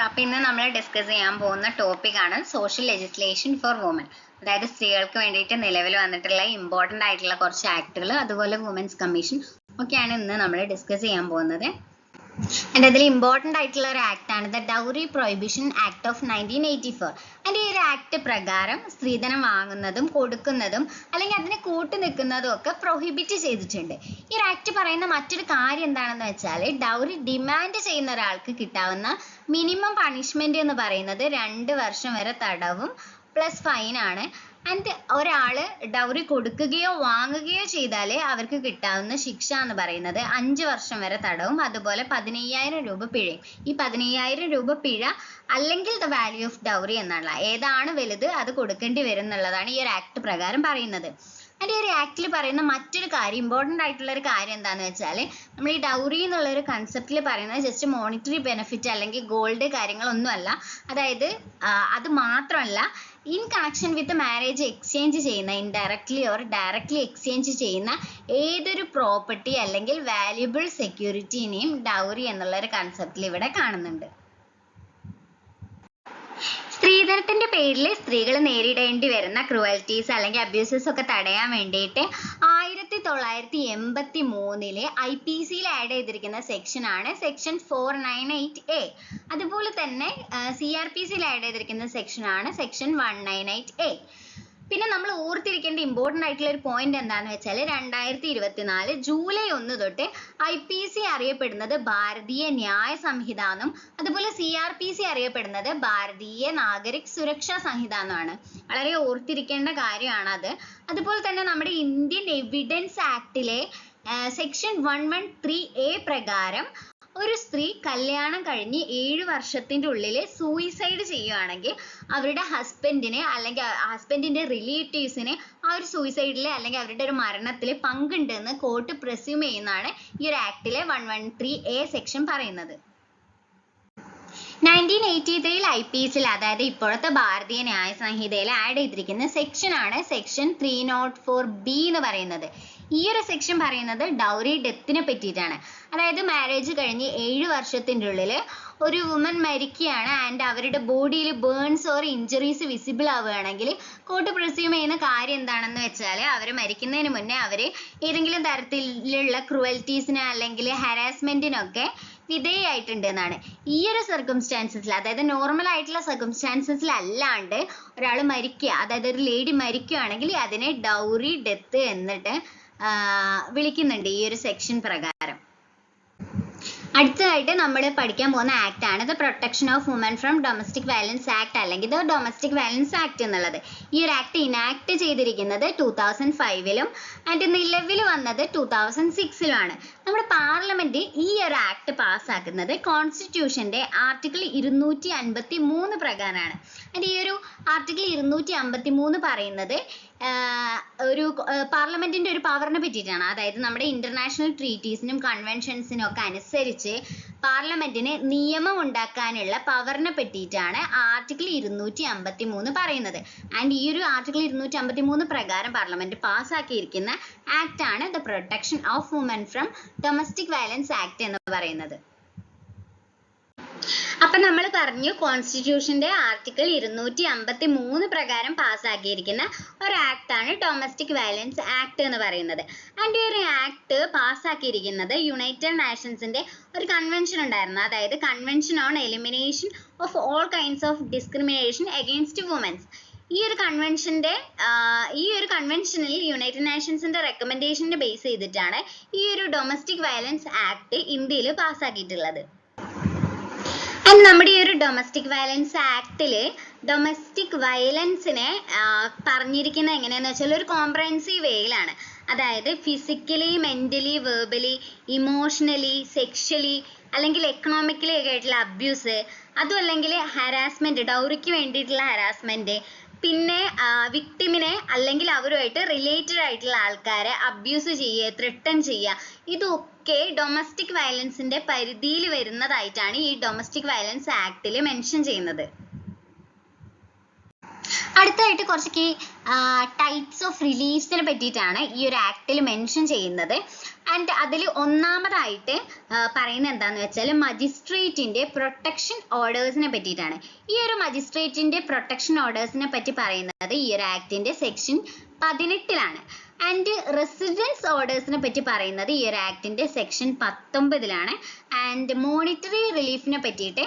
അപ്പോൾ ഇന്ന് നമ്മൾ ഡിസ്കസ് ചെയ്യാൻ പോകുന്ന ടോപ്പിക്കാണ് സോഷ്യൽ ലെജിസ്ലേഷൻ ഫോർ വുമൻ. അതായത് സ്ത്രീകൾക്ക് വേണ്ടിയിട്ട് നിലവിൽ വന്നിട്ടുള്ള ഇമ്പോർട്ടൻ്റ് ആയിട്ടുള്ള കുറച്ച് ആക്ടുകൾ, അതുപോലെ വുമൻസ് കമ്മീഷൻ ഒക്കെയാണ് ഇന്ന് നമ്മൾ ഡിസ്കസ് ചെയ്യാൻ പോകുന്നത്. ആൻഡ് അതിൽ ഇമ്പോർട്ടൻ്റ് ആയിട്ടുള്ള ഒരു ആക്ടാണ് the dowry prohibition act of 1984. And ഈ ഒരു ആക്ട് പ്രകാരം സ്ത്രീധനം വാങ്ങുന്നതും കൊടുക്കുന്നതും അല്ലെങ്കിൽ അതിനെ കൂട്ടു നിൽക്കുന്നതും ഒക്കെ പ്രൊഹിബിറ്റ് ചെയ്തിട്ടുണ്ട്. ഈ ഒരു ആക്ട് പറയുന്ന മറ്റൊരു കാര്യം എന്താണെന്ന് വെച്ചാൽ, ഡൗറി ഡിമാൻഡ് ചെയ്യുന്ന ഒരാൾക്ക് കിട്ടാവുന്ന മിനിമം പണിഷ്മെന്റ് എന്ന് പറയുന്നത് 2 വർഷം വരെ തടവും പ്ലസ് ഫൈനാണ്. ആൻഡ് ഒരാൾ ഡൗറി കൊടുക്കുകയോ വാങ്ങുകയോ ചെയ്താൽ അവർക്ക് കിട്ടാവുന്ന ശിക്ഷ എന്ന് പറയുന്നത് 5 വർഷം വരെ തടവും, അതുപോലെ 15,000 രൂപ പിഴയും. ഈ 15,000 രൂപ പിഴ അല്ലെങ്കിൽ ദ വാല്യൂ ഓഫ് ഡൗറി എന്നുള്ള ഏതാണ് വലുത് അത് കൊടുക്കേണ്ടി വരും എന്നുള്ളതാണ് ഈ ഒരു ആക്ട് പ്രകാരം പറയുന്നത്. ആൻഡ് ഈ ഒരു ആക്ടിൽ പറയുന്ന മറ്റൊരു കാര്യം, ഇമ്പോർട്ടൻ്റ് ആയിട്ടുള്ള ഒരു കാര്യം എന്താണെന്ന് വെച്ചാൽ, നമ്മൾ ഈ ഡൗറി എന്നുള്ള ഒരു കൺസെപ്റ്റിൽ പറയുന്നത് ജസ്റ്റ് മോണിറ്ററി ബെനിഫിറ്റ് അല്ലെങ്കിൽ ഗോൾഡ് കാര്യങ്ങളൊന്നുമല്ല. അതായത് അത് മാത്രമല്ല, in connection with marriage exchange ചെയ്യുന്ന, ഇൻഡയറക്ട്ലി ഓർ ഡയറക്ട്ലി എക്സ്ചേഞ്ച് ചെയ്യുന്ന ഏതൊരു പ്രോപ്പർട്ടി അല്ലെങ്കിൽ വാല്യുബിൾ സെക്യൂരിറ്റിനെയും ഡൗറി എന്നുള്ള ഒരു കൺസെപ്റ്റിൽ ഇവിടെ കാണുന്നുണ്ട്. സ്ത്രീധനത്തിന്റെ പേരിൽ സ്ത്രീകൾ നേരിടേണ്ടി വരുന്ന ക്രൂവൽറ്റീസ് അല്ലെങ്കിൽ അബ്യൂസസ് ഒക്കെ തടയാൻ വേണ്ടിയിട്ട് 1983 IPC ആഡ് ചെയ്തിരിക്കുന്ന സെക്ഷൻ ആണ് സെക്ഷൻ 498A. അതുപോലെ തന്നെ CRPC ആഡ് ചെയ്തിരിക്കുന്ന സെക്ഷൻ ആണ് സെക്ഷൻ 198A. പിന്നെ നമ്മൾ ഓർത്തിരിക്കേണ്ട ഇമ്പോർട്ടൻ്റ് ആയിട്ടുള്ള ഒരു പോയിന്റ് എന്താണെന്ന് വെച്ചാൽ, 2024 ജൂലൈ 1 തൊട്ട് IPC അറിയപ്പെടുന്നത് ഭാരതീയ ന്യായ സംഹിത എന്നും അതുപോലെ CRPC അറിയപ്പെടുന്നത് ഭാരതീയ നാഗരിക് സുരക്ഷാ സംഹിത എന്നുമാണ്. വളരെ ഓർത്തിരിക്കേണ്ട കാര്യമാണത്. അതുപോലെ തന്നെ നമ്മുടെ ഇന്ത്യൻ എവിഡൻസ് ആക്ടിലെ സെക്ഷൻ 113A പ്രകാരം ഒരു സ്ത്രീ കല്യാണം കഴിഞ്ഞ് 7 വർഷത്തിൻ്റെ ഉള്ളിൽ സൂയിസൈഡ് ചെയ്യുകയാണെങ്കിൽ അവരുടെ ഹസ്ബൻഡിനെ അല്ലെങ്കിൽ ഹസ്ബൻഡിൻ്റെ റിലേറ്റീവ്സിനെ ആ ഒരു സൂയിസൈഡിൽ അല്ലെങ്കിൽ അവരുടെ ഒരു മരണത്തിൽ പങ്കുണ്ടെന്ന് കോർട്ട് പ്രിസ്യൂം ചെയ്യുന്നതാണ് ഈ ഒരു ആക്ടിലെ 113A സെക്ഷൻ പറയുന്നത്. 1983 IPCയിൽ, അതായത് ഇപ്പോഴത്തെ ഭാരതീയ ന്യായ സംഹിതയിൽ ആഡ് ചെയ്തിരിക്കുന്ന സെക്ഷനാണ് സെക്ഷൻ 304B എന്ന് പറയുന്നത്. ഈ ഒരു സെക്ഷൻ പറയുന്നത് ഡൗറി ഡെത്തിനെ പറ്റിയിട്ടാണ്. അതായത് മാരേജ് കഴിഞ്ഞ് 7 വർഷത്തിൻ്റെ ഉള്ളിൽ ഒരു വുമൻ മരിക്കുകയാണ് ആൻഡ് അവരുടെ ബോഡിയിൽ ബേൺസ് ഓർ ഇഞ്ചറീസ് വിസിബിൾ ആവുകയാണെങ്കിൽ കോർട്ട് പ്രിസ്യൂം ചെയ്യുന്ന കാര്യം എന്താണെന്ന് വെച്ചാൽ, അവർ മരിക്കുന്നതിന് മുന്നേ അവർ ഏതെങ്കിലും തരത്തിലുള്ള ക്രൂവൽറ്റീസിന് അല്ലെങ്കിൽ ഹരാസ്മെന്റിനൊക്കെ വിധേയായിട്ടുണ്ട് എന്നാണ്. ഈ ഒരു സർക്കംസ്റ്റാൻസസിൽ, അതായത് നോർമൽ ആയിട്ടുള്ള സർക്കംസ്റ്റാൻസസിൽ അല്ലാണ്ട് ഒരാൾ മരിക്കുക, അതായത് ഒരു ലേഡി മരിക്കുകയാണെങ്കിൽ അതിനെ ഡൗറി ഡെത്ത് എന്നിട്ട് വിളിക്കുന്നുണ്ട് ഈ ഒരു സെക്ഷൻ പ്രകാരം. അടുത്തതായിട്ട് നമ്മൾ പഠിക്കാൻ പോകുന്ന ആക്ട് ആണ് the protection of women from domestic violence act അല്ലെങ്കിൽ ദ ഡൊമസ്റ്റിക് വയലൻസ് ആക്ട് എന്നുള്ളത്. ഈ ഒരു ആക്ട് ഇനാക്ട് ചെയ്തിരിക്കുന്നത് 2005 ആൻഡ് നിലവിൽ വന്നത് 2006 നമ്മുടെ പാർലമെന്റ് ഈ ഒരു ആക്ട് പാസ്സാക്കുന്നത് കോൺസ്റ്റിറ്റ്യൂഷന്റെ ആർട്ടിക്കിൾ 253 പ്രകാരമാണ്. ആൻഡ് ഈ ഒരു ആർട്ടിക്കിൾ 253 പറയുന്നത് ഒരു പാർലമെന്റിന്റെ ഒരു പവറിനെ പറ്റിയിട്ടാണ്. അതായത് നമ്മുടെ ഇന്റർനാഷണൽ ട്രീറ്റീസിനും കൺവെൻഷൻസിനും ഒക്കെ അനുസരിച്ച് പാർലമെന്റിന് നിയമം ഉണ്ടാക്കാനുള്ള പവറിനെ പറ്റിയിട്ടാണ് ആർട്ടിക്കിൾ 253 പറയുന്നത്. ആൻഡ് ഈ ഒരു ആർട്ടിക്കിൾ 253 പ്രകാരം പാർലമെന്റ് പാസ്സാക്കിയിരിക്കുന്ന ആക്ട് ആണ് the protection of women from domestic violence act എന്ന് പറയുന്നത്. അപ്പൊ നമ്മൾ പറഞ്ഞു, കോൺസ്റ്റിറ്റ്യൂഷന്റെ ആർട്ടിക്കിൾ 253 പ്രകാരം പാസ്സാക്കിയിരിക്കുന്ന ഒരു ആക്ട് ആണ് ഡൊമസ്റ്റിക് വയലൻസ് ആക്ട് എന്ന് പറയുന്നത്. ആൻഡ് ഈ ഒരു ആക്ട് പാസ്സാക്കിയിരിക്കുന്നത് യുണൈറ്റഡ് നേഷൻസിന്റെ ഒരു കൺവെൻഷൻ ഉണ്ടായിരുന്നു, അതായത് convention on elimination of all kinds of discrimination against womens. ഈ ഒരു കൺവെൻഷനിൽ യുണൈറ്റഡ് നേഷൻസിന്റെ റെക്കമെൻഡേഷനെ ബേസ് ചെയ്തിട്ടാണ് ഈ ഒരു ഡൊമസ്റ്റിക് വയലൻസ് ആക്ട് ഇന്ത്യയിൽ പാസ്സാക്കിയിട്ടുള്ളത്. ആൻഡ് നമ്മുടെ ഈ ഒരു ഡൊമസ്റ്റിക് വയലൻസ് ആക്ടിൽ ഡൊമസ്റ്റിക് വയലൻസിനെ പറഞ്ഞിരിക്കുന്നത് എങ്ങനെയാണെന്ന് വെച്ചാൽ ഒരു കോംപ്രഹെൻസീവ് വേയിലാണ്. അതായത് physically, mentally, verbally, emotionally, sexually അല്ലെങ്കിൽ എക്കണോമിക്കലി ഒക്കെ ആയിട്ടുള്ള അബ്യൂസ്, അതും അല്ലെങ്കിൽ ഹരാസ്മെന്റ്, ഡൗറിക്ക് വേണ്ടിയിട്ടുള്ള ഹരാസ്മെന്റ്, പിന്നെ വിക്ടിമിനെ അല്ലെങ്കിൽ അവരുമായിട്ട് റിലേറ്റഡ് ആയിട്ടുള്ള ആൾക്കാരെ അബ്യൂസ് ചെയ്യുക, ത്രെട്ടൺ ചെയ്യുക, ഇതൊക്കെ ഡൊമസ്റ്റിക് വയലൻസിന്റെ പരിധിയിൽ വരുന്നതായിട്ടാണ് ഈ ഡൊമസ്റ്റിക് വയലൻസ് ആക്ടിൽ മെൻഷൻ ചെയ്യുന്നത്. അടുത്തതായിട്ട് കുറച്ച് ടൈപ്സ് ഓഫ് റിലീഫ്സിനെ പറ്റിയിട്ടാണ് ഈ ഒരു ആക്ടിൽ മെൻഷൻ ചെയ്യുന്നത്. ആൻഡ് അതിൽ ഒന്നാമതായിട്ട് പറയുന്നത് എന്താന്ന് വെച്ചാൽ മജിസ്ട്രേറ്റിന്റെ പ്രൊട്ടക്ഷൻ ഓർഡേഴ്സിനെ പറ്റിയിട്ടാണ്. ഈ ഒരു മജിസ്ട്രേറ്റിന്റെ പ്രൊട്ടക്ഷൻ ഓർഡേഴ്സിനെ പറ്റി പറയുന്നത് ഈ ഒരു ആക്ടിന്റെ സെക്ഷൻ 18 ആൻഡ് റെസിഡൻസ് ഓർഡേഴ്സിനെ പറ്റി പറയുന്നത് ഈ ഒരു ആക്ടിന്റെ സെക്ഷൻ 19 ആൻഡ് മോണിറ്ററി റിലീഫിനെ പറ്റിയിട്ട്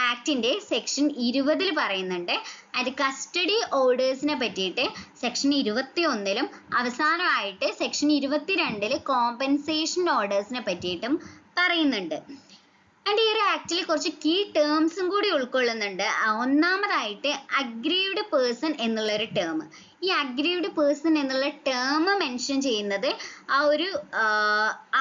ആക്ടിന്റെ സെക്ഷൻ 20 പറയുന്നുണ്ട്. ആൻഡ് കസ്റ്റഡി ഓർഡേഴ്സിനെ പറ്റിയിട്ട് സെക്ഷൻ 21 അവസാനമായിട്ട് സെക്ഷൻ 22 കോമ്പൻസേഷൻ ഓർഡേഴ്സിനെ പറ്റിയിട്ടും പറയുന്നുണ്ട്. ആൻഡ് ഈ ഒരു ആക്ടിൽ കുറച്ച് കീ ടേംസും കൂടി ഉൾക്കൊള്ളുന്നുണ്ട്. ഒന്നാമതായിട്ട് അഗ്രീവ്ഡ് പേഴ്സൺ എന്നുള്ള ഒരു ടേം. ഈ അഗ്രീവ്ഡ് പേഴ്സൺ എന്നുള്ള ടേം മെൻഷൻ ചെയ്യുന്നത് ആ ഒരു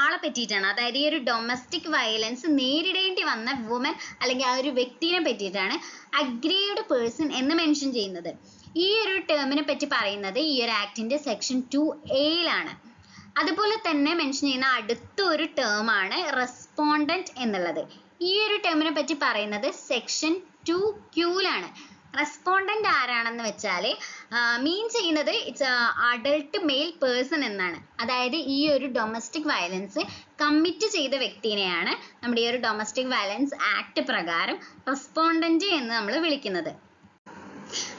ആളെ പറ്റിയിട്ടാണ്. അതായത് ഈ ഒരു ഡൊമസ്റ്റിക് വയലൻസ് നേരിടേണ്ടി വന്ന വുമൻ അല്ലെങ്കിൽ ആ ഒരു വ്യക്തിനെ പറ്റിയിട്ടാണ് അഗ്രീവ്ഡ് പേഴ്സൺ എന്ന് മെൻഷൻ ചെയ്യുന്നത്. ഈ ഒരു ടേമിനെ പറ്റി പറയുന്നത് ഈ ഒരു ആക്ടിന്റെ സെക്ഷൻ 2A അതുപോലെ തന്നെ മെൻഷൻ ചെയ്യുന്ന അടുത്ത ഒരു ടേം ആണ് റെസ്പോണ്ടന്റ് എന്നുള്ളത്. ഈ ഒരു ടേമിനെ പറ്റി പറയുന്നത് സെക്ഷൻ 2Q റെസ്പോണ്ടന്റ് ആരാണെന്ന് വെച്ചാൽ മീൻ ചെയ്യുന്നത് ഇറ്റ്സ് അഡൾട്ട് മെയിൽ പേഴ്സൺ എന്നാണ്. അതായത് ഈ ഒരു ഡൊമസ്റ്റിക് വയലൻസ് കമ്മിറ്റ് ചെയ്ത വ്യക്തിനെയാണ് നമ്മുടെ ഈ ഒരു ഡൊമസ്റ്റിക് വയലൻസ് ആക്ട് പ്രകാരം റെസ്പോണ്ടന്റ് എന്ന് നമ്മൾ വിളിക്കുന്നത്.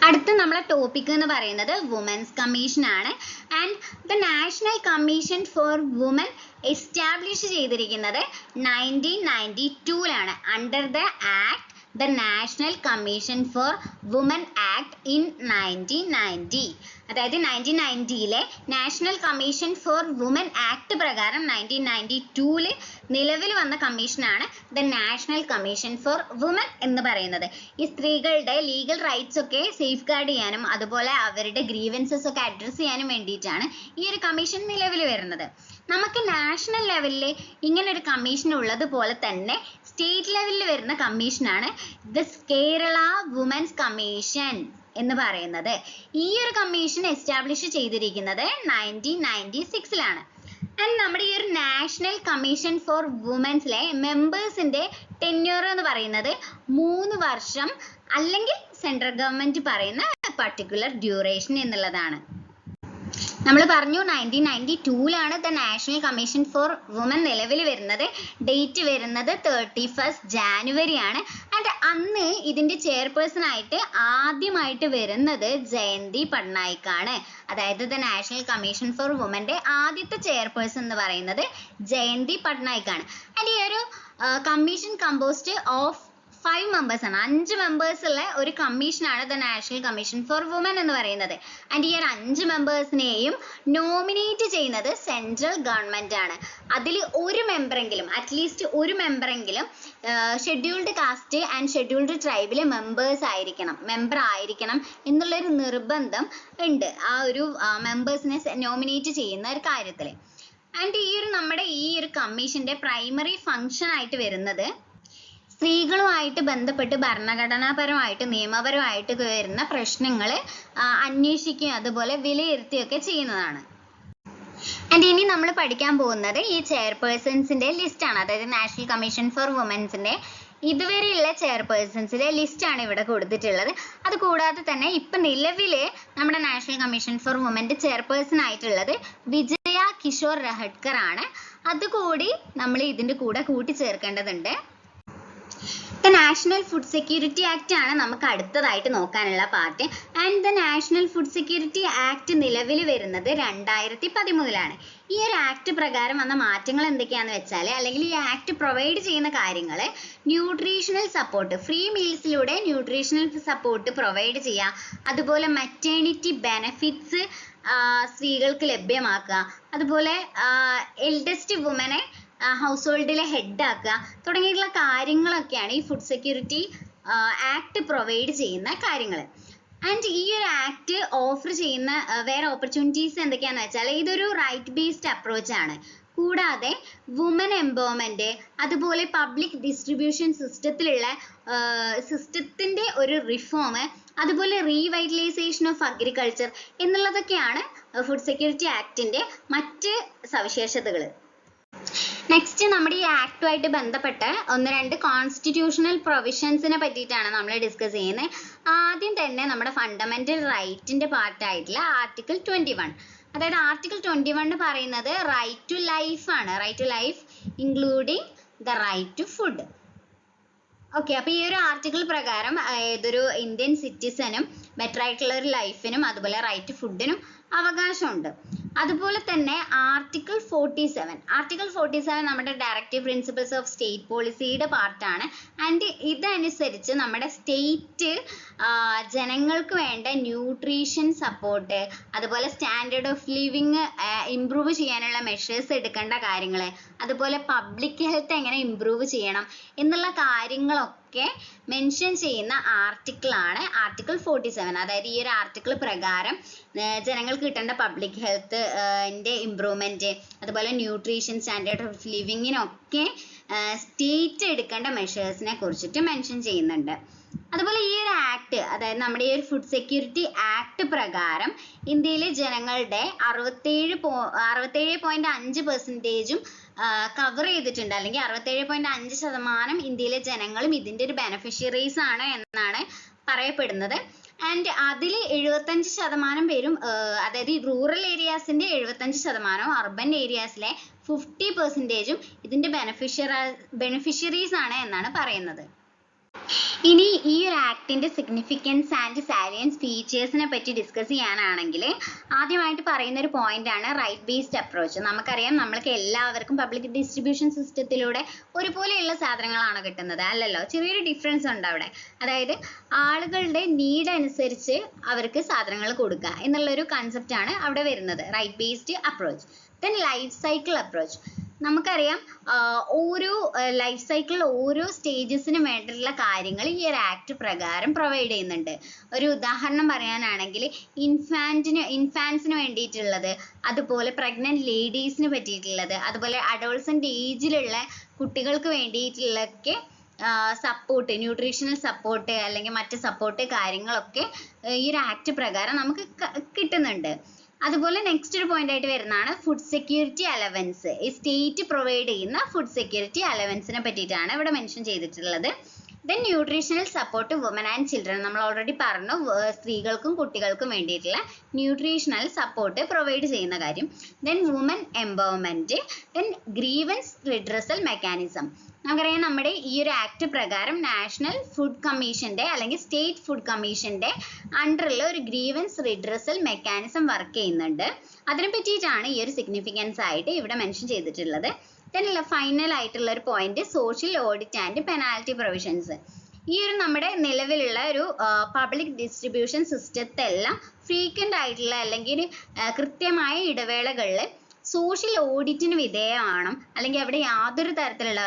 അടുത്ത നമ്മളെ ടോപ്പിക് എന്ന് പറയുന്നത് വുമൻസ് കമ്മീഷൻ ആണ്. And the national commission for woman establish ചെയ്തിരിക്കുന്നത് 1992 under the act the national commission for woman act in 1990. അതായത് 1990 national commission for woman act പ്രകാരം 1992 നിലവിൽ വന്ന കമ്മീഷനാണ് the national commission for woman എന്ന് പറയുന്നത്. ഈ സ്ത്രീകളുടെ ലീഗൽ റൈറ്റ്സ് ഒക്കെ സേഫ് ഗാർഡ് ചെയ്യാനും അതുപോലെ അവരുടെ ഗ്രീവൻസസ് ഒക്കെ അഡ്രസ് ചെയ്യാനും വേണ്ടിയിട്ടാണ് ഈ ഒരു കമ്മീഷൻ നിലവിൽ വരുന്നത്. നമുക്ക് നാഷണൽ ലെവലിൽ ഇങ്ങനെ ഒരു കമ്മീഷൻ ഉള്ളതുപോലെ തന്നെ സ്റ്റേറ്റ് ലെവലിൽ വരുന്ന കമ്മീഷനാണ് ദ കേരള വുമൻസ് കമ്മീഷൻ എന്ന് പറയുന്നത്. ഈ ഒരു കമ്മീഷൻ എസ്റ്റാബ്ലിഷ് ചെയ്തിരിക്കുന്നത് 1996 ആൻഡ് നമ്മുടെ ഈ ഒരു നാഷണൽ കമ്മീഷൻ ഫോർ വുമൻസിലെ മെമ്പേഴ്സിന്റെ ടെന്യൂർ എന്ന് പറയുന്നത് 3 വർഷം അല്ലെങ്കിൽ സെൻട്രൽ ഗവൺമെന്റ് പറയുന്ന പർട്ടിക്കുലർ ഡ്യൂറേഷൻ എന്നുള്ളതാണ്. നമ്മൾ പറഞ്ഞു 1992 the national commission for women നിലവിൽ വരുന്നത്. ഡേറ്റ് വരുന്നത് 31 ജാനുവരി ആൻഡ് അന്ന് ഇതിന്റെ ചെയർപേഴ്സൺ ആയിട്ട് ആദ്യമായിട്ട് വരുന്നത് ജയന്തി പട്നായിക് ആണ്. അതായത് ദ നാഷണൽ കമ്മീഷൻ ഫോർ വുമന്റെ ആദ്യത്തെ ചെയർപേഴ്സൺ എന്ന് പറയുന്നത് ജയന്തി പട്നായിക് ആണ്. ആൻഡ് ഈ ഒരു commission composed of 5 members 5 members ഉള്ള ഒരു കമ്മീഷനാണ് the national commission for woman എന്ന് പറയുന്നത്. ആൻഡ് ഈ ഒരു 5 മെമ്പേഴ്സിനെയും നോമിനേറ്റ് ചെയ്യുന്നത് സെൻട്രൽ ഗവൺമെന്റ് ആണ്. അതിൽ ഒരു മെമ്പറെങ്കിലും അറ്റ്ലീസ്റ്റ് ഒരു മെമ്പറെങ്കിലും ഷെഡ്യൂൾഡ് കാസ്റ്റ് ആൻഡ് ഷെഡ്യൂൾഡ് ട്രൈബിലെ മെമ്പർ ആയിരിക്കണം എന്നുള്ളൊരു നിർബന്ധം ഉണ്ട് ആ ഒരു മെമ്പേഴ്സിനെ നോമിനേറ്റ് ചെയ്യുന്ന ഒരു കാര്യത്തിൽ. ആൻഡ് നമ്മുടെ ഈ ഒരു കമ്മീഷന്റെ പ്രൈമറി ഫംഗ്ഷൻ ആയിട്ട് വരുന്നത് സ്ത്രീകളുമായിട്ട് ബന്ധപ്പെട്ട് ഭരണഘടനാപരമായിട്ട് നിയമപരമായിട്ട് വരുന്ന പ്രശ്നങ്ങൾ അന്വേഷിക്കുകയും അതുപോലെ വിലയിരുത്തുകയൊക്കെ ചെയ്യുന്നതാണ്. ആൻഡ് ഇനി നമ്മൾ പഠിക്കാൻ പോകുന്നത് ഈ ചെയർപേഴ്സൺസിന്റെ ലിസ്റ്റാണ്. അതായത് നാഷണൽ കമ്മീഷൻ ഫോർ വുമൻസിന്റെ ഇതുവരെയുള്ള ചെയർപേഴ്സൺസിന്റെ ലിസ്റ്റാണ് ഇവിടെ കൊടുത്തിട്ടുള്ളത്. അത് കൂടാതെ തന്നെ ഇപ്പം നിലവിൽ നമ്മുടെ നാഷണൽ കമ്മീഷൻ ഫോർ വുമന്റെ ചെയർപേഴ്സൺ ആയിട്ടുള്ളത് വിജയ കിഷോർ രഹട്കർ ആണ്. അതുകൂടി നമ്മൾ ഇതിന്റെ കൂടെ കൂട്ടിച്ചേർക്കേണ്ടതുണ്ട്. The national food security act ആണ് നമുക്ക് അടുത്തതായിട്ട് നോക്കാനുള്ള part. And the national food security act നിലവിൽ വരുന്നത് 2013 ഈ ഒരു ആക്ട് പ്രകാരം വന്ന മാറ്റങ്ങൾ എന്തൊക്കെയാണെന്ന് വെച്ചാൽ അല്ലെങ്കിൽ ഈ ആക്ട് പ്രൊവൈഡ് ചെയ്യുന്ന കാര്യങ്ങൾ ന്യൂട്രീഷണൽ സപ്പോർട്ട് ഫ്രീ മീൽസിലൂടെ ന്യൂട്രീഷണൽ സപ്പോർട്ട് പ്രൊവൈഡ് ചെയ്യുക, അതുപോലെ മെറ്റേണിറ്റി ബെനഫിറ്റ്സ് സ്ത്രീകൾക്ക് ലഭ്യമാക്കുക, അതുപോലെ എൽഡസ്റ്റ് വുമനെ ഹൗസ് ഹോൾഡിലെ ഹെഡ് ആക്കുക തുടങ്ങിയിട്ടുള്ള കാര്യങ്ങളൊക്കെയാണ് ഈ ഫുഡ് സെക്യൂരിറ്റി ആക്ട് പ്രൊവൈഡ് ചെയ്യുന്ന കാര്യങ്ങൾ. ആൻഡ് ഈ ഒരു ആക്ട് ഓഫർ ചെയ്യുന്ന വേറെ ഓപ്പർച്യൂണിറ്റീസ് എന്തൊക്കെയാണെന്ന് വെച്ചാൽ ഇതൊരു റൈറ്റ് ബേസ്ഡ് അപ്രോച്ച് ആണ്. കൂടാതെ വുമൻ എംപവർമെന്റ്, അതുപോലെ പബ്ലിക് ഡിസ്ട്രിബ്യൂഷൻ സിസ്റ്റത്തിന്റെ ഒരു റിഫോം, അതുപോലെ റീവൈറ്റലൈസേഷൻ ഓഫ് അഗ്രികൾച്ചർ എന്നുള്ളതൊക്കെയാണ് ഫുഡ് സെക്യൂരിറ്റി ആക്ടിന്റെ മറ്റ് സവിശേഷതകൾ. നെക്സ്റ്റ് നമ്മുടെ ഈ ആക്ടുമായിട്ട് ബന്ധപ്പെട്ട് ഒന്ന് രണ്ട് കോൺസ്റ്റിറ്റ്യൂഷണൽ പ്രൊവിഷൻസിനെ പറ്റിയിട്ടാണ് നമ്മൾ ഡിസ്കസ് ചെയ്യുന്നത്. ആദ്യം തന്നെ നമ്മുടെ ഫണ്ടമെന്റൽ റൈറ്റിന്റെ പാർട്ടായിട്ടുള്ള ആർട്ടിക്കിൾ 21. അതായത് ആർട്ടിക്കിൾ 21 പറയുന്നത് റൈറ്റ് ടു ലൈഫ് ആണ്. Right to life including the right to food. Okay, അപ്പൊ ഈ ഒരു ആർട്ടിക്കിൾ പ്രകാരം ഏതൊരു ഇന്ത്യൻ സിറ്റിസനും ബെറ്റർ ആയിട്ടുള്ള ഒരു ലൈഫിനും അതുപോലെ റൈറ്റ് ടു ഫുഡിനും അവകാശമുണ്ട്. അതുപോലെ തന്നെ ആർട്ടിക്കിൾ 47 നമ്മുടെ ഡയറക്റ്റീവ് പ്രിൻസിപ്പിൾസ് ഓഫ് സ്റ്റേറ്റ് പോളിസിയുടെ പാർട്ടാണ്. ആൻഡ് ഇതനുസരിച്ച് നമ്മുടെ സ്റ്റേറ്റ് ജനങ്ങൾക്ക് വേണ്ട ന്യൂട്രീഷൻ സപ്പോർട്ട്, അതുപോലെ സ്റ്റാൻഡേർഡ് ഓഫ് ലിവിങ് ഇംപ്രൂവ് ചെയ്യാനുള്ള മെഷേഴ്സ് എടുക്കേണ്ട കാര്യങ്ങൾ, അതുപോലെ പബ്ലിക് ഹെൽത്ത് എങ്ങനെ ഇംപ്രൂവ് ചെയ്യണം എന്നുള്ള കാര്യങ്ങളൊക്കെ മെൻഷൻ ചെയ്യുന്ന ആർട്ടിക്കിളാണ് ആർട്ടിക്കിൾ 47. അതായത് ഈ ഒരു ആർട്ടിക്കിൾ പ്രകാരം ജനങ്ങൾക്ക് കിട്ടേണ്ട പബ്ലിക് ഹെൽത്ത് ഇംപ്രൂവ്മെന്റ്, അതുപോലെ ന്യൂട്രീഷൻ, സ്റ്റാൻഡേർഡ് ഓഫ് ലിവിങ്ങിനൊക്കെ സ്റ്റേറ്റ് എടുക്കേണ്ട മെഷേഴ്സിനെ കുറിച്ചിട്ട് മെൻഷൻ ചെയ്യുന്നുണ്ട്. അതുപോലെ ഈ ഒരു ആക്ട്, അതായത് നമ്മുടെ ഈ ഒരു ഫുഡ് സെക്യൂരിറ്റി ആക്ട് പ്രകാരം ഇന്ത്യയിലെ ജനങ്ങളുടെ 67.5% കവർ ചെയ്തിട്ടുണ്ട്. അല്ലെങ്കിൽ 67.5% ഇന്ത്യയിലെ ജനങ്ങളും ഇതിന്റെ ഒരു ബെനിഫിഷ്യറീസ് ആണ് എന്നാണ് പറയപ്പെടുന്നത്. ആൻഡ് അതിൽ 75% പേരും, അതായത് റൂറൽ ഏരിയാസിന്റെ 75%, അർബൻ ഏരിയാസിലെ 50% ഇതിന്റെ ബെനിഫിഷ്യറീസ് ആണ് എന്നാണ് പറയുന്നത്. ഇനി ഈ ഒരു ആക്ടിന്റെ സിഗ്നിഫിക്കൻസ് ആൻഡ് സാലിയൻസ് ഫീച്ചേഴ്സിനെ പറ്റി ഡിസ്കസ് ചെയ്യാനാണെങ്കിൽ ആദ്യമായിട്ട് പറയുന്ന ഒരു പോയിന്റ് ആണ് റൈറ്റ് ബേസ്ഡ് അപ്രോച്ച്. നമുക്കറിയാം, നമ്മൾക്ക് എല്ലാവർക്കും പബ്ലിക് ഡിസ്ട്രിബ്യൂഷൻ സിസ്റ്റത്തിലൂടെ ഒരുപോലെയുള്ള സാധനങ്ങളാണ് കിട്ടുന്നത്, അല്ലല്ലോ. ചെറിയൊരു ഡിഫറൻസ് ഉണ്ട് അവിടെ. അതായത് ആളുകളുടെ നീഡ് അനുസരിച്ച് അവർക്ക് സാധനങ്ങൾ കൊടുക്കുക എന്നുള്ളൊരു കൺസെപ്റ്റ് ആണ് അവിടെ വരുന്നത്, right based approach. Then life cycle approach. നമുക്കറിയാം, ഓരോ ലൈഫ് സൈക്കിളിൽ ഓരോ സ്റ്റേജസിന് വേണ്ടിയിട്ടുള്ള കാര്യങ്ങൾ ഈ ഒരു ആക്ട് പ്രകാരം പ്രൊവൈഡ് ചെയ്യുന്നുണ്ട്. ഒരു ഉദാഹരണം പറയാനാണെങ്കിൽ ഇൻഫാൻസിന് വേണ്ടിയിട്ടുള്ളത്, അതുപോലെ പ്രഗ്നന്റ് ലേഡീസിന് പറ്റിയിട്ടുള്ളത്, അതുപോലെ അഡോൾസെന്റ് ഏജിലുള്ള കുട്ടികൾക്ക് വേണ്ടിയിട്ടുള്ളതൊക്കെ സപ്പോർട്ട്, ന്യൂട്രീഷണൽ സപ്പോർട്ട് അല്ലെങ്കിൽ മറ്റ് സപ്പോർട്ട് കാര്യങ്ങളൊക്കെ ഈ ഒരു ആക്ട് പ്രകാരം നമുക്ക് കിട്ടുന്നുണ്ട്. അതുപോലെ നെക്സ്റ്റ് ഒരു പോയിന്റ് ആയിട്ട് വരുന്നതാണ് ഫുഡ് സെക്യൂരിറ്റി അലവൻസ്. ഈ സ്റ്റേറ്റ് പ്രൊവൈഡ് ചെയ്യുന്ന ഫുഡ് സെക്യൂരിറ്റി അലവൻസിനെ പറ്റിയിട്ടാണ് ഇവിടെ മെൻഷൻ ചെയ്തിട്ടുള്ളത്. Then nutritional support women and children. നമ്മൾ ഓൾറെഡി പറഞ്ഞു, സ്ത്രീകൾക്കും കുട്ടികൾക്കും വേണ്ടിയിട്ടുള്ള ന്യൂട്രീഷണൽ സപ്പോർട്ട് പ്രൊവൈഡ് ചെയ്യുന്ന കാര്യം. Then women empowerment. Then grievance redressal mechanism. നമുക്കറിയാം, നമ്മുടെ ഈ ഒരു ആക്ട് പ്രകാരം നാഷണൽ ഫുഡ് കമ്മീഷന്റെ അല്ലെങ്കിൽ സ്റ്റേറ്റ് ഫുഡ് കമ്മീഷന്റെ അണ്ടറിൽ ഒരു ഗ്രീവൻസ് റിഡ്രസൽ മെക്കാനിസം വർക്ക് ചെയ്യുന്നുണ്ട്. അതിനെ പറ്റിയിട്ടാണ് ഈ ഒരു സിഗ്നിഫിക്കൻസ് ആയിട്ട് ഇവിടെ മെൻഷൻ ചെയ്തിട്ടുള്ളത്. then ഫൈനൽ ആയിട്ടുള്ള ഒരു point social audit and penalty provisions. ഈ ഒരു നമ്മുടെ നിലവിലുള്ള ഒരു പബ്ലിക് ഡിസ്ട്രിബ്യൂഷൻ സിസ്റ്റത്തെ എല്ലാം ഫ്രീക്വന്റ് ആയിട്ടുള്ള അല്ലെങ്കിൽ കൃത്യമായ ഇടവേളകളിൽ സോഷ്യൽ ഓഡിറ്റിന് വിധേയമാവണം, അല്ലെങ്കിൽ അവിടെ യാതൊരു തരത്തിലുള്ള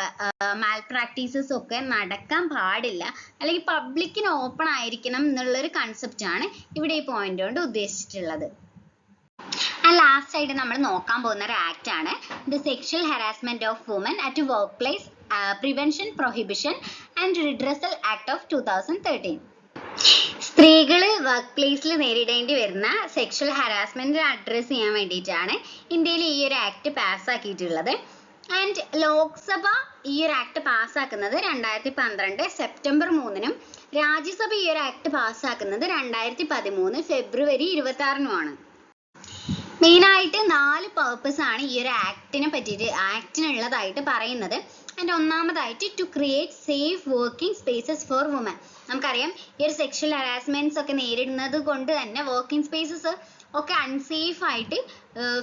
മാൽ പ്രാക്ടീസസ് ഒക്കെ നടക്കാൻ പാടില്ല, അല്ലെങ്കിൽ പബ്ലിക്കിന് ഓപ്പൺ ആയിരിക്കണം എന്നുള്ളൊരു കൺസെപ്റ്റ് ആണ് ഇവിടെ ഈ പോയിന്റ് കൊണ്ട് ഉദ്ദേശിച്ചിട്ടുള്ളത്. ലാസ്റ്റ് ആയിട്ട് നമ്മൾ നോക്കാൻ പോകുന്ന ഒരു ആക്ട് ആണ് the sexual harassment of women at work place prevention prohibition and redressal act of 2013. സ്ത്രീകൾ വർക്ക് പ്ലേസിൽ നേരിടേണ്ടി വരുന്ന സെക്ഷൽ ഹറാസ്മെന്റ് അഡ്രസ് ചെയ്യാൻ വേണ്ടിയിട്ടാണ് ഇന്ത്യയിൽ ഈ ഒരു ആക്ട് പാസ്സാക്കിയിട്ടുള്ളത്. ആൻഡ് ലോക്സഭ ഈ ഒരു ആക്ട് പാസ്സാക്കുന്നത് 2012 സെപ്റ്റംബർ 3-നും രാജ്യസഭ ഈ ഒരു ആക്ട് പാസ്സാക്കുന്നത് 2013 ഫെബ്രുവരി 26-നുമാണ്. മെയിനായിട്ട് 4 പർപ്പസ് ആണ് ഈ ഒരു ആക്ടിനുള്ളതായിട്ട് പറയുന്നത്. ആൻഡ് ഒന്നാമതായിട്ട് to create safe working spaces for women. നമുക്കറിയാം, ഈ ഒരു സെക്ഷൽ ഹറാസ്മെന്റ്സ് ഒക്കെ നേരിടുന്നത് കൊണ്ട് തന്നെ വർക്കിംഗ് സ്പേസസ് ഒക്കെ അൺസേഫ് ആയിട്ട്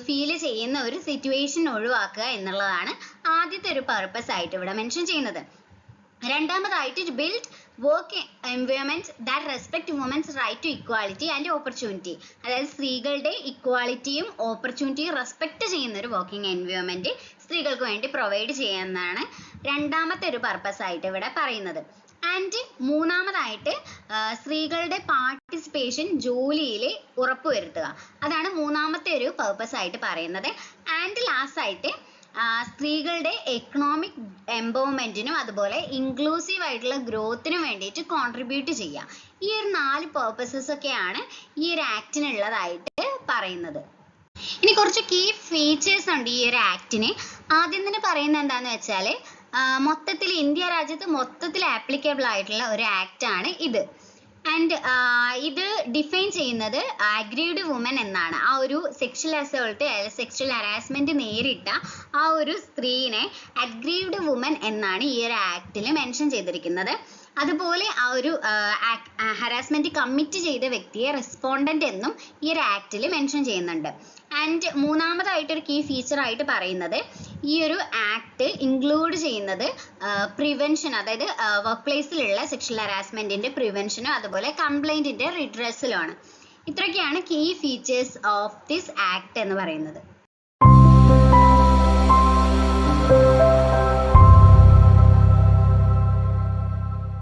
ഫീൽ ചെയ്യുന്ന ഒരു സിറ്റുവേഷൻ ഒഴിവാക്കുക എന്നുള്ളതാണ് ആദ്യത്തെ ഒരു പർപ്പസ് ആയിട്ട് ഇവിടെ മെൻഷൻ ചെയ്യുന്നത്. രണ്ടാമതായിട്ട് to build work environment that respect women's right to equality and opportunity. അതായത് സ്ത്രീകളുടെ ഇക്വാലിറ്റിയും ഓപ്പർച്യൂണിറ്റിയും റെസ്പെക്ട് ചെയ്യുന്ന ഒരു വർക്കിംഗ് എൻവയോൺമെന്റ് സ്ത്രീകൾക്ക് വേണ്ടി പ്രൊവൈഡ് ചെയ്യാമെന്നാണ് രണ്ടാമത്തെ ഒരു പർപ്പസ് ആയിട്ട് ഇവിടെ പറയുന്നത്. ആൻഡ് മൂന്നാമതായിട്ട് സ്ത്രീകളുടെ പാർട്ടിസിപ്പേഷൻ ജോലിയിൽ ഉറപ്പുവരുത്തുക, അതാണ് മൂന്നാമത്തെ ഒരു പർപ്പസ് ആയിട്ട് പറയുന്നത്. ആൻഡ് ലാസ്റ്റ് ആയിട്ട് സ്ത്രീകളുടെ എക്കണോമിക് എംപവർമെന്റിനും അതുപോലെ ഇൻക്ലൂസീവ് ആയിട്ടുള്ള ഗ്രോത്തിനും വേണ്ടിയിട്ട് കോൺട്രിബ്യൂട്ട് ചെയ്യുക. ഈ ഒരു 4 പർപ്പസസ് ഒക്കെയാണ് ഈ ഒരു ആക്ടിനുള്ളതായിട്ട് പറയുന്നത്. ഇനി കുറച്ച് കീ ഫീച്ചേഴ്സ് ഉണ്ട് ഈ ഒരു ആക്ടിന്. ആദ്യം തന്നെ പറയുന്നത് എന്താണെന്ന് വെച്ചാൽ മൊത്തത്തിൽ ഇന്ത്യ രാജ്യത്ത് മൊത്തത്തിൽ ആപ്ലിക്കബിൾ ആയിട്ടുള്ള ഒരു ആക്ട് ആണ് ഇത്. ആൻഡ് ഇത് ഡിഫൈൻ ചെയ്യുന്നത് അഗ്രീഡ് വുമൻ എന്നാണ്. ആ ഒരു സെക്ഷൽ അസോൾട്ട് സെക്ഷൽ ഹരാസ്മെന്റ് നേരിട്ട ആ ഒരു സ്ത്രീനെ അഗ്രീഡ് വുമൻ എന്നാണ് ഈ ഒരു ആക്ടിൽ മെൻഷൻ ചെയ്തിരിക്കുന്നത്. അതുപോലെ ആ ഒരു ഹരാസ്മെന്റ് കമ്മിറ്റ് ചെയ്ത വ്യക്തിയെ റെസ്പോണ്ടന്റ് എന്നും ഈ ഒരു ആക്ടിൽ മെൻഷൻ ചെയ്യുന്നുണ്ട്. ആൻഡ് മൂന്നാമതായിട്ടൊരു കീ ഫീച്ചർ ആയിട്ട് പറയുന്നത് ഈ ഒരു ആക്ട് ഇൻക്ലൂഡ് ചെയ്യുന്നത് പ്രിവെൻഷൻ, അതായത് വർക്ക് പ്ലേസിലുള്ള സെക്ഷൽ ഹരാസ്മെന്റിന്റെ പ്രിവെൻഷനും അതുപോലെ കംപ്ലൈന്റിന്റെ റിഡ്രസലുമാണ്. ഇത്രയൊക്കെയാണ് key features of this act എന്ന് പറയുന്നത്.